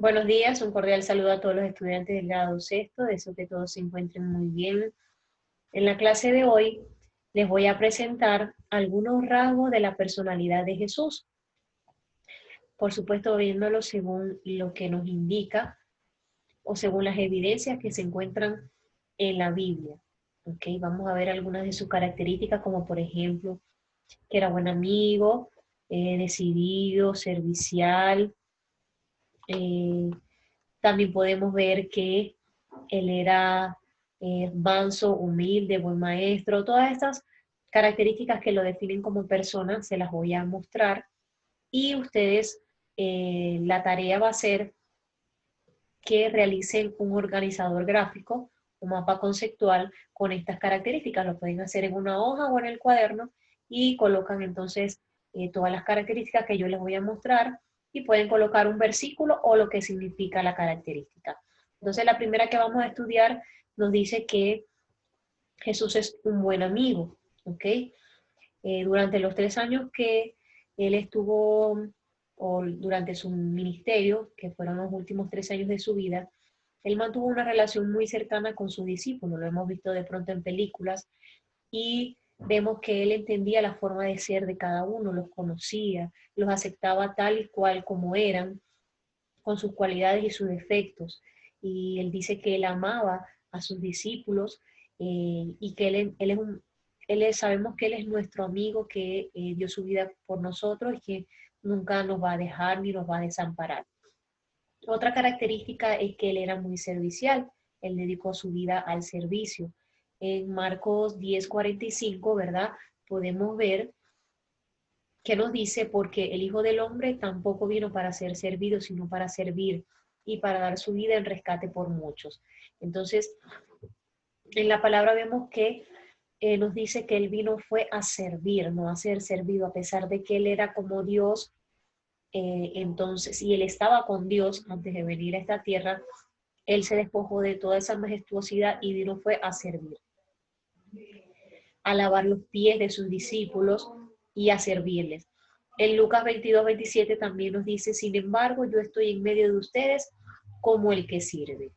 Buenos días, un cordial saludo a todos los estudiantes del grado sexto, deseo que todos se encuentren muy bien. En la clase de hoy les voy a presentar algunos rasgos de la personalidad de Jesús, por supuesto viéndolo según lo que nos indica o según las evidencias que se encuentran en la Biblia. ¿Okay? Vamos a ver algunas de sus características, como por ejemplo, que era buen amigo, decidido, servicial. eh, También podemos ver que él era manso, humilde, buen maestro. Todas estas características que lo definen como persona se las voy a mostrar y ustedes, la tarea va a ser que realicen un organizador gráfico, un mapa conceptual con estas características. Lo pueden hacer en una hoja o en el cuaderno y colocan entonces todas las características que yo les voy a mostrar y pueden colocar un versículo o lo que significa la característica. Entonces la primera que vamos a estudiar nos dice que Jesús es un buen amigo, ¿ok? Durante los 3 años que él estuvo, o durante su ministerio, que fueron los últimos 3 años de su vida, él mantuvo una relación muy cercana con sus discípulos, lo hemos visto de pronto en películas, y vemos que él entendía la forma de ser de cada uno, los conocía, los aceptaba tal y cual como eran, con sus cualidades y sus defectos. Y él dice que él amaba a sus discípulos y que sabemos que él es nuestro amigo que dio su vida por nosotros y que nunca nos va a dejar ni nos va a desamparar. Otra característica es que él era muy servicial, él dedicó su vida al servicio. En Marcos 10:45, ¿verdad? Podemos ver que nos dice, porque el Hijo del Hombre tampoco vino para ser servido, sino para servir y para dar su vida en rescate por muchos. Entonces, en la palabra vemos que nos dice que él vino fue a servir, no a ser servido, a pesar de que él era como Dios. Entonces, y él estaba con Dios antes de venir a esta tierra, él se despojó de toda esa majestuosidad y vino fue a servir, a lavar los pies de sus discípulos y a servirles. En Lucas 22:27 también nos dice, sin embargo, yo estoy en medio de ustedes como el que sirve.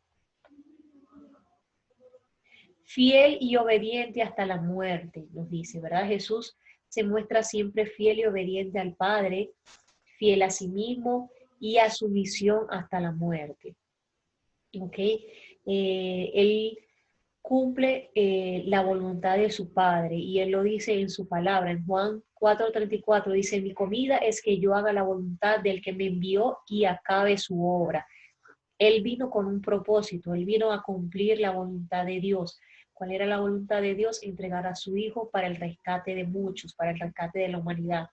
Fiel y obediente hasta la muerte, nos dice, ¿verdad? Jesús se muestra siempre fiel y obediente al Padre, fiel a sí mismo y a su misión hasta la muerte. ¿Ok? Él cumple la voluntad de su Padre y Él lo dice en su palabra. En Juan 4:34 dice, mi comida es que yo haga la voluntad del que me envió y acabe su obra. Él vino con un propósito, Él vino a cumplir la voluntad de Dios. ¿Cuál era la voluntad de Dios? Entregar a su Hijo para el rescate de muchos, para el rescate de la humanidad.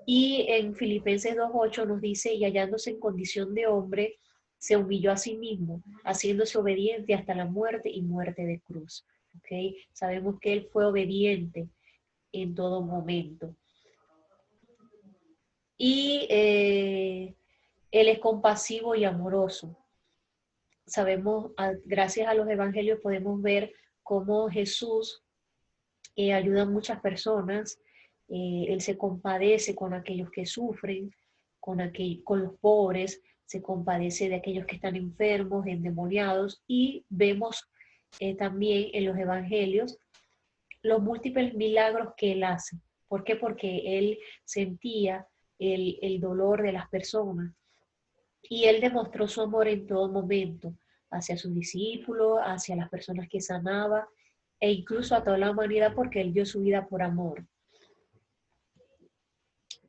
Y en Filipenses 2:8 nos dice, y hallándose en condición de hombre, se humilló a sí mismo, haciéndose obediente hasta la muerte y muerte de cruz. ¿Okay? Sabemos que él fue obediente en todo momento. Y él es compasivo y amoroso. Sabemos, gracias a los evangelios podemos ver cómo Jesús ayuda a muchas personas. Él se compadece con aquellos que sufren, con los pobres, se compadece de aquellos que están enfermos, endemoniados, y vemos también en los evangelios los múltiples milagros que él hace. ¿Por qué? Porque él sentía el dolor de las personas y él demostró su amor en todo momento hacia sus discípulos, hacia las personas que sanaba e incluso a toda la humanidad porque él dio su vida por amor.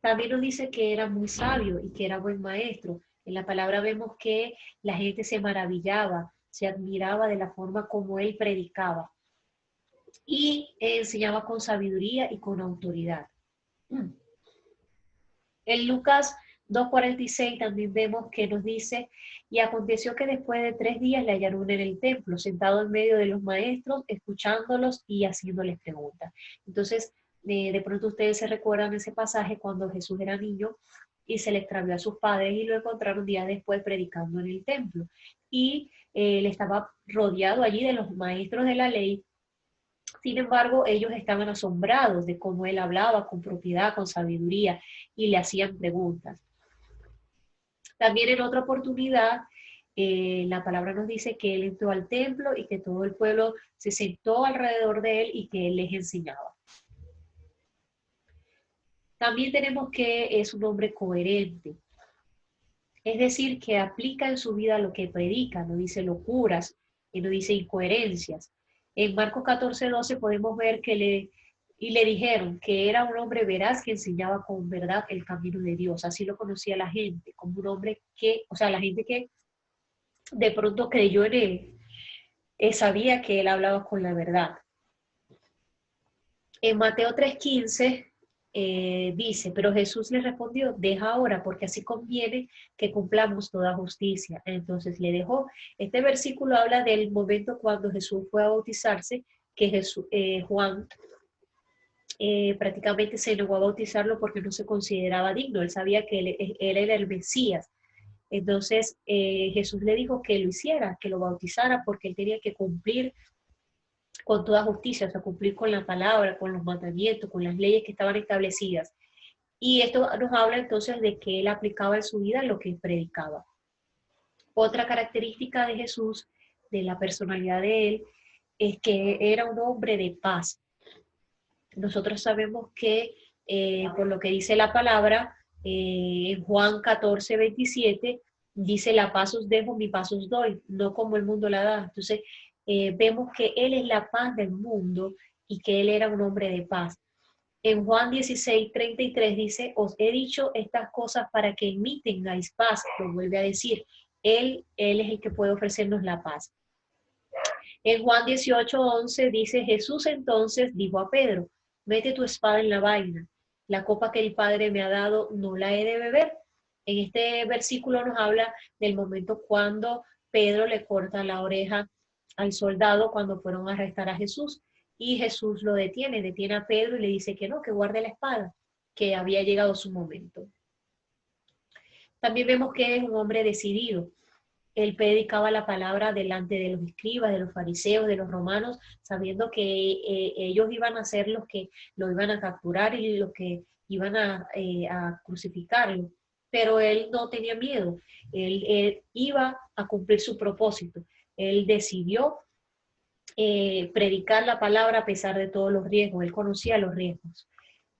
También nos dice que era muy sabio y que era buen maestro. En la palabra vemos que la gente se maravillaba, se admiraba de la forma como él predicaba y enseñaba con sabiduría y con autoridad. En Lucas 2:46 también vemos que nos dice, y aconteció que después de 3 días le hallaron en el templo, sentado en medio de los maestros, escuchándolos y haciéndoles preguntas. Entonces, de pronto ustedes se recuerdan ese pasaje cuando Jesús era niño y se le extravió a sus padres y lo encontraron días después predicando en el templo. Y él estaba rodeado allí de los maestros de la ley. Sin embargo, ellos estaban asombrados de cómo él hablaba con propiedad, con sabiduría, y le hacían preguntas. También en otra oportunidad, la palabra nos dice que él entró al templo y que todo el pueblo se sentó alrededor de él y que él les enseñaba. También tenemos que es un hombre coherente, es decir, que aplica en su vida lo que predica, no dice locuras y no dice incoherencias. En Marcos 14:12 podemos ver que le dijeron que era un hombre veraz que enseñaba con verdad el camino de Dios. Así lo conocía la gente, como un hombre que, o sea, la gente que de pronto creyó en él, sabía que él hablaba con la verdad. En Mateo 3:15 dice, pero Jesús le respondió, deja ahora, porque así conviene que cumplamos toda justicia. Entonces le dejó. Este versículo habla del momento cuando Jesús fue a bautizarse, que Juan prácticamente se negó a bautizarlo porque no se consideraba digno. Él sabía que él era el Mesías. Entonces Jesús le dijo que lo hiciera, que lo bautizara, porque él tenía que cumplir con toda justicia, o sea, cumplir con la palabra, con los mandamientos, con las leyes que estaban establecidas. Y esto nos habla entonces de que él aplicaba en su vida lo que predicaba. Otra característica de Jesús, de la personalidad de él, es que era un hombre de paz. Nosotros sabemos que, por lo que dice la palabra, en Juan 14:27, dice, la paz os dejo, mi paz os doy, no como el mundo la da. Entonces, vemos que Él es la paz del mundo y que Él era un hombre de paz. En Juan 16:33 dice, os he dicho estas cosas para que en mí tengáis paz. Lo vuelve a decir, Él es el que puede ofrecernos la paz. En Juan 18:11 dice, Jesús entonces dijo a Pedro, mete tu espada en la vaina, la copa que el Padre me ha dado no la he de beber. En este versículo nos habla del momento cuando Pedro le corta la oreja al soldado cuando fueron a arrestar a Jesús. Y Jesús lo detiene a Pedro y le dice que no, que guarde la espada, que había llegado su momento. También vemos que es un hombre decidido. Él predicaba la palabra delante de los escribas, de los fariseos, de los romanos, sabiendo que ellos iban a ser los que lo iban a capturar y los que iban a crucificarlo. Pero él no tenía miedo, él iba a cumplir su propósito. Él decidió predicar la palabra a pesar de todos los riesgos, él conocía los riesgos.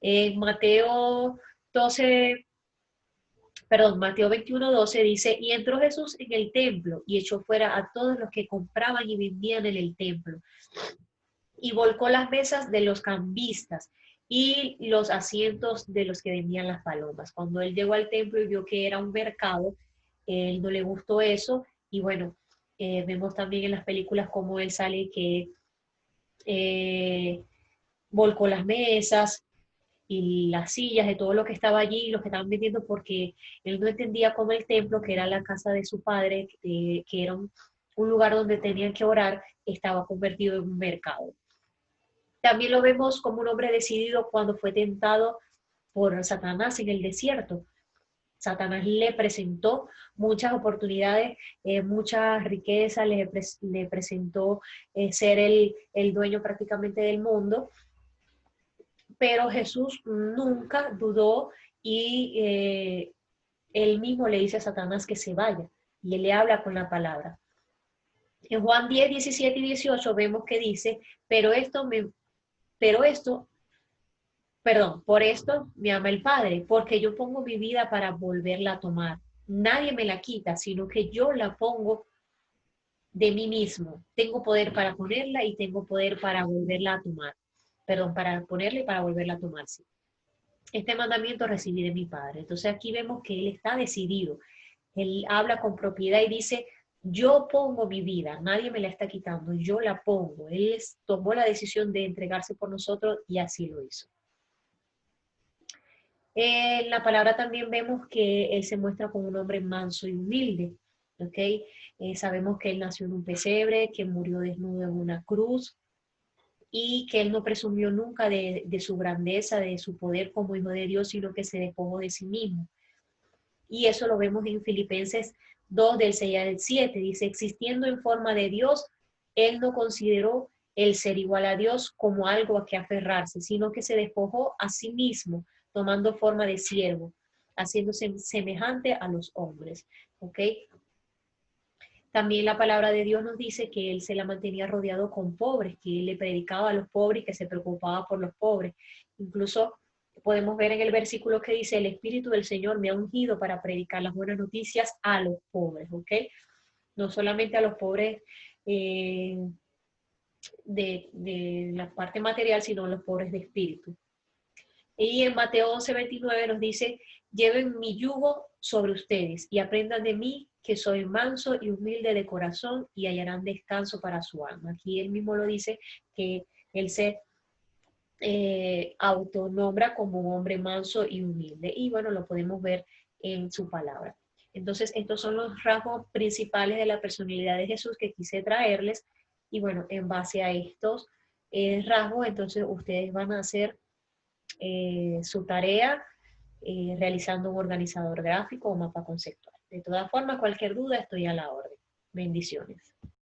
En Mateo 21:12 dice, y entró Jesús en el templo y echó fuera a todos los que compraban y vendían en el templo. Y volcó las mesas de los cambistas y los asientos de los que vendían las palomas. Cuando él llegó al templo y vio que era un mercado, él no le gustó eso. Y bueno, vemos también en las películas cómo él sale que volcó las mesas y las sillas de todo lo que estaba allí, los que estaban vendiendo, porque él no entendía cómo el templo, que era la casa de su padre, que era un lugar donde tenían que orar, estaba convertido en un mercado. También lo vemos como un hombre decidido cuando fue tentado por Satanás en el desierto. Satanás le presentó muchas oportunidades, muchas riquezas, le presentó ser el dueño prácticamente del mundo, pero Jesús nunca dudó y él mismo le dice a Satanás que se vaya y él le habla con la palabra. En Juan 10, 17 y 18 vemos que dice, por esto me ama el Padre, porque yo pongo mi vida para volverla a tomar. Nadie me la quita, sino que yo la pongo de mí mismo. Tengo poder para ponerla y tengo poder para volverla a tomar. Para ponerla y para volverla a tomar, sí. Este mandamiento recibí de mi Padre. Entonces aquí vemos que Él está decidido. Él habla con propiedad y dice, yo pongo mi vida, nadie me la está quitando, yo la pongo. Él tomó la decisión de entregarse por nosotros y así lo hizo. En la palabra también vemos que Él se muestra como un hombre manso y humilde. ¿Okay? Sabemos que Él nació en un pesebre, que murió desnudo en una cruz, y que Él no presumió nunca de su grandeza, de su poder como hijo de Dios, sino que se despojó de sí mismo. Y eso lo vemos en Filipenses 2, del 6 al 7. Dice, existiendo en forma de Dios, Él no consideró el ser igual a Dios como algo a que aferrarse, sino que se despojó a sí mismo, tomando forma de siervo, haciéndose semejante a los hombres, ¿ok? También la palabra de Dios nos dice que él se la mantenía rodeado con pobres, que él le predicaba a los pobres y que se preocupaba por los pobres. Incluso podemos ver en el versículo que dice, el Espíritu del Señor me ha ungido para predicar las buenas noticias a los pobres, ¿ok? No solamente a los pobres de la parte material, sino a los pobres de espíritu. Y en Mateo 11:29 nos dice, lleven mi yugo sobre ustedes y aprendan de mí que soy manso y humilde de corazón y hallarán descanso para su alma. Aquí él mismo lo dice que él se autonombra como un hombre manso y humilde. Y bueno, lo podemos ver en su palabra. Entonces, estos son los rasgos principales de la personalidad de Jesús que quise traerles. Y bueno, en base a estos rasgos, entonces ustedes van a hacer su tarea realizando un organizador gráfico o mapa conceptual. De todas formas, cualquier duda estoy a la orden. Bendiciones.